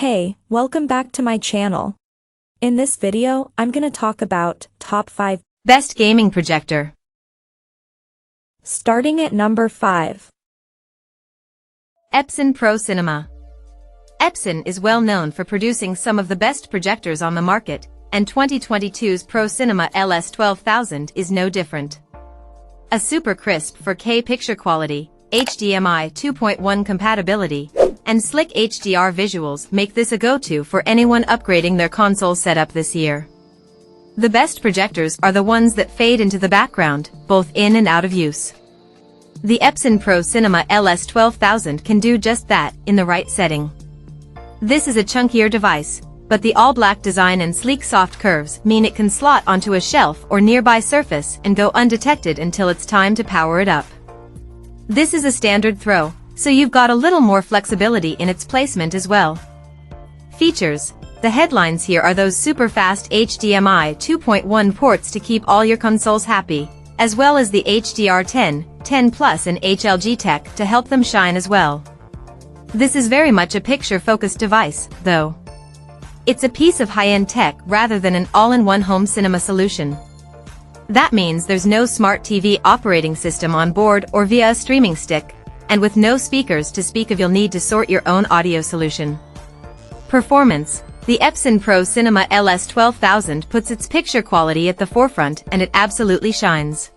Hey, welcome back to my channel. In this video, I'm gonna talk about top 5 best gaming projector. Starting at number 5. Epson Pro Cinema. Epson is well known for producing some of the best projectors on the market, and 2022's Pro Cinema LS12000 is no different. A super crisp 4K picture quality, HDMI 2.1 compatibility, and slick HDR visuals make this a go-to for anyone upgrading their console setup this year. The best projectors are the ones that fade into the background, both in and out of use. The Epson Pro Cinema LS12000 can do just that in the right setting. This is a chunkier device, but the all-black design and sleek soft curves mean it can slot onto a shelf or nearby surface and go undetected until it's time to power it up. This is a standard throw, so you've got a little more flexibility in its placement as well. Features. The headlines here are those super fast HDMI 2.1 ports to keep all your consoles happy, as well as the HDR10, 10 Plus and HLG tech to help them shine as well. This is very much a picture-focused device, though. It's a piece of high-end tech rather than an all-in-one home cinema solution. That means there's no smart TV operating system on board or via a streaming stick, and with no speakers to speak of, you'll need to sort your own audio solution. Performance. The Epson Pro Cinema LS12000 puts its picture quality at the forefront, and it absolutely shines.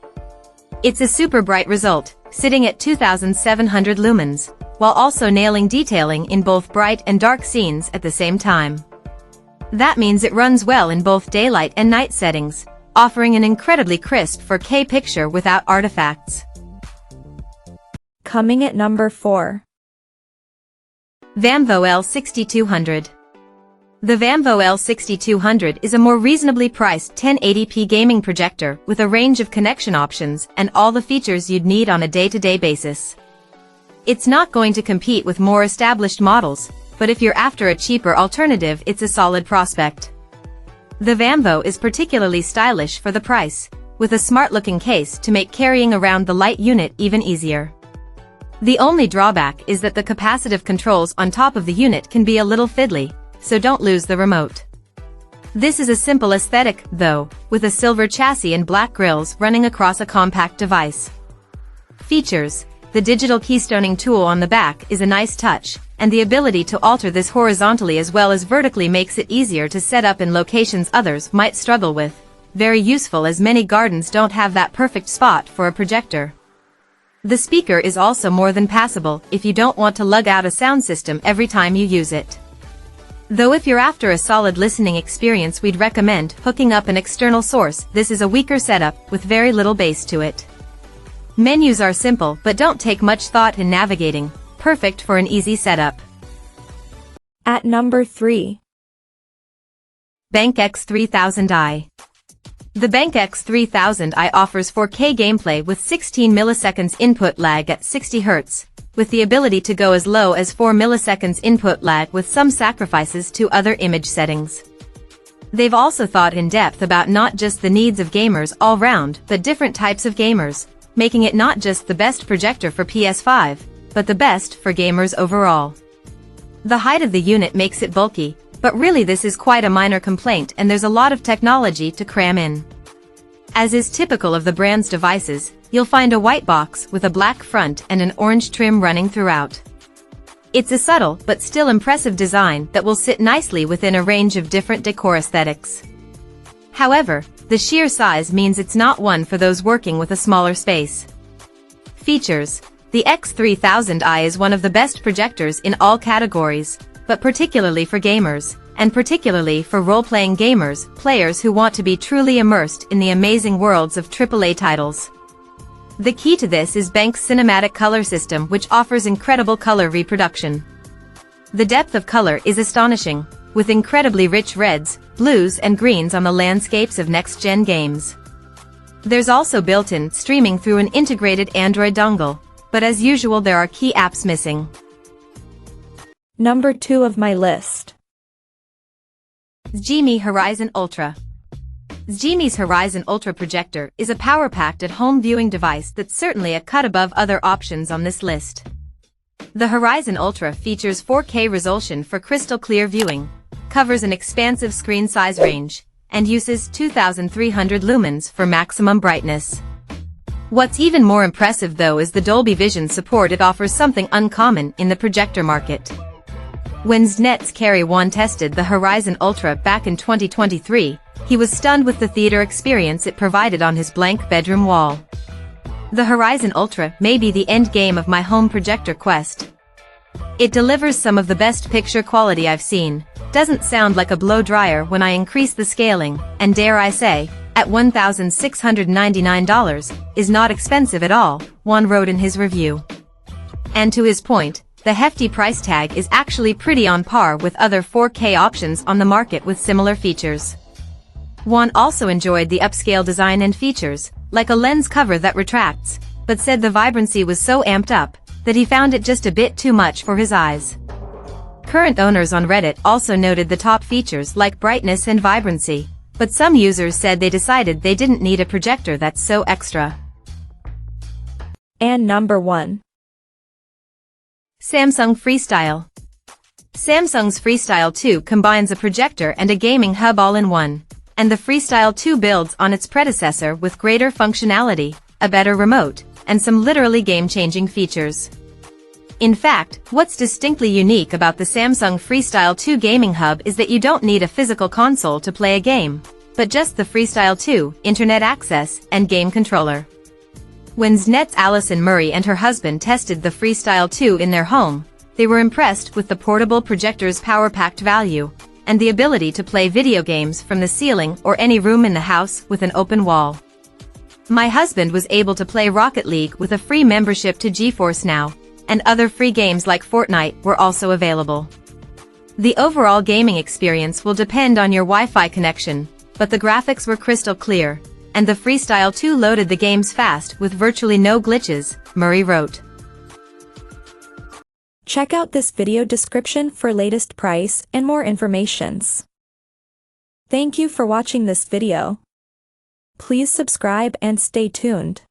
It's a super bright result, sitting at 2700 lumens, while also nailing detailing in both bright and dark scenes at the same time. That means it runs well in both daylight and night settings, offering an incredibly crisp 4K picture without artifacts. Coming at number 4. Vamvo L6200. The Vamvo L6200 is a more reasonably priced 1080p gaming projector with a range of connection options and all the features you'd need on a day-to-day basis. It's not going to compete with more established models, but if you're after a cheaper alternative, it's a solid prospect. The Vamvo is particularly stylish for the price, with a smart-looking case to make carrying around the light unit even easier. The only drawback is that the capacitive controls on top of the unit can be a little fiddly, so don't lose the remote. This is a simple aesthetic, though, with a silver chassis and black grills running across a compact device. Features. The digital keystoning tool on the back is a nice touch, and the ability to alter this horizontally as well as vertically makes it easier to set up in locations others might struggle with. Very useful, as many gardens don't have that perfect spot for a projector. The speaker is also more than passable if you don't want to lug out a sound system every time you use it. Though if you're after a solid listening experience, we'd recommend hooking up an external source. This is a weaker setup with very little bass to it. Menus are simple but don't take much thought in navigating, perfect for an easy setup. At number 3. BenQ X3000i. The BenQ X3000i offers 4K gameplay with 16 milliseconds input lag at 60 Hz, with the ability to go as low as 4 milliseconds input lag with some sacrifices to other image settings. They've also thought in depth about not just the needs of gamers all round, but different types of gamers, making it not just the best projector for PS5, but the best for gamers overall. The height of the unit makes it bulky, but really this is quite a minor complaint, and there's a lot of technology to cram in. As is typical of the brand's devices, you'll find a white box with a black front and an orange trim running throughout. It's a subtle but still impressive design that will sit nicely within a range of different decor aesthetics. However, the sheer size means it's not one for those working with a smaller space. Features. The X3000i is one of the best projectors in all categories, but particularly for gamers, and particularly for role-playing gamers, players who want to be truly immersed in the amazing worlds of AAA titles. The key to this is BenQ's cinematic color system, which offers incredible color reproduction. The depth of color is astonishing, with incredibly rich reds, blues and greens on the landscapes of next-gen games. There's also built-in streaming through an integrated Android dongle, but as usual there are key apps missing. Number 2 of my list. XGIMI Horizon Ultra. XGIMI's Horizon Ultra projector is a power-packed at-home viewing device that's certainly a cut above other options on this list. The Horizon Ultra features 4K resolution for crystal clear viewing, covers an expansive screen size range, and uses 2300 lumens for maximum brightness. What's even more impressive though is the Dolby Vision support. It offers something uncommon in the projector market. When Znets Carry One tested the Horizon Ultra back in 2023, he was stunned with the theater experience it provided on his blank bedroom wall. The Horizon Ultra may be the end game of my home projector quest. It delivers some of the best picture quality I've seen, doesn't sound like a blow dryer when I increase the scaling, and dare I say, at $1,699, is not expensive at all, Juan wrote in his review. And to his point, the hefty price tag is actually pretty on par with other 4K options on the market with similar features. Juan also enjoyed the upscale design and features, like a lens cover that retracts, but said the vibrancy was so amped up that he found it just a bit too much for his eyes. Current owners on Reddit also noted the top features like brightness and vibrancy, but some users said they decided they didn't need a projector that's so extra. And number 1. Samsung Freestyle. Samsung's Freestyle 2 combines a projector and a gaming hub all in one, and the Freestyle 2 builds on its predecessor with greater functionality, a better remote, and some literally game-changing features. In fact, what's distinctly unique about the Samsung Freestyle 2 gaming hub is that you don't need a physical console to play a game, but just the Freestyle 2, internet access, and game controller. When Znets Allison Murray and her husband tested the Freestyle 2 in their home, they were impressed with the portable projector's power-packed value, and the ability to play video games from the ceiling or any room in the house with an open wall. My husband was able to play Rocket League with a free membership to GeForce Now, and other free games like Fortnite were also available. The overall gaming experience will depend on your Wi-Fi connection, but the graphics were crystal clear, and the Freestyle 2 loaded the games fast with virtually no glitches, Murray wrote. Check out this video description for latest price and more informations. Thank you for watching this video. Please subscribe and stay tuned.